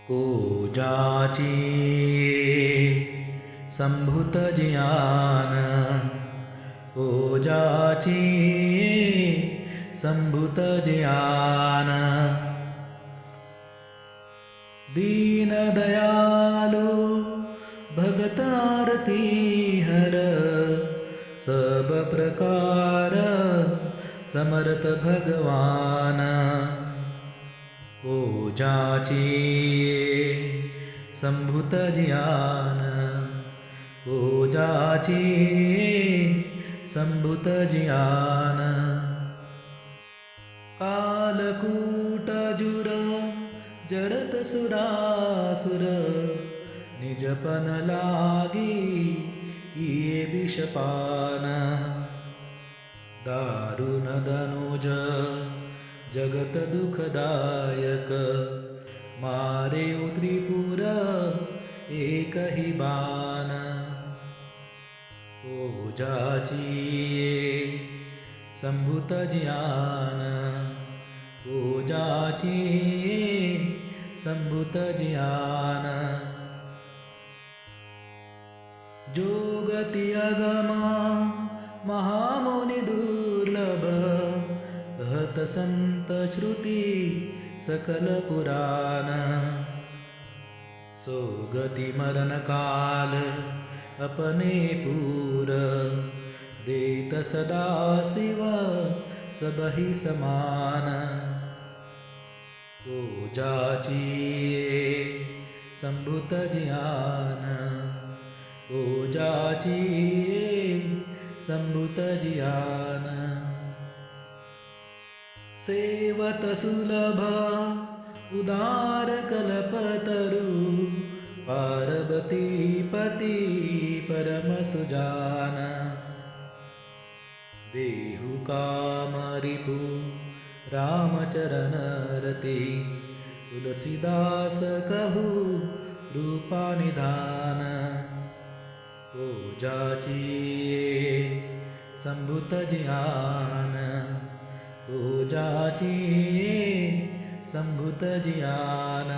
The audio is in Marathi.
कोजाची संभूत ज्ञान, कोजाची संभूत ज्ञान। दीनदयालु भगत आरती हर, सब प्रकार समर्थ भगवान। कोजाची संभूत ज्ञान, कोजाची संभूत ज्ञान। कालकूट जुर जरत सुरासुर, निजपन लागी किये विषपान। दारुण धनुज जगत दुःखदायक, मारे त्रिपुर एकहि बाण। कोजाची संभूत ज्ञान, कोजाची संभूत ज्ञान। जोगति अगमा महामुनि दुर्लभ, कहत संत श्रुती सकल पुराण। सोगति मरण काल अपने पूर, देत सदा शिव सबहि समान। कोजाची संभूत ज्ञान, कोजाची संभूत ज्ञान। सेवत सुलभ उदार कल्पतरु, पार्वती पति परम सुजान। देहु काम रिपु रामचरण रति, तुलसीदास कहु रूपा निधान। कोजाची संभूत ज्ञान, कोजाची संभूत ज्ञान।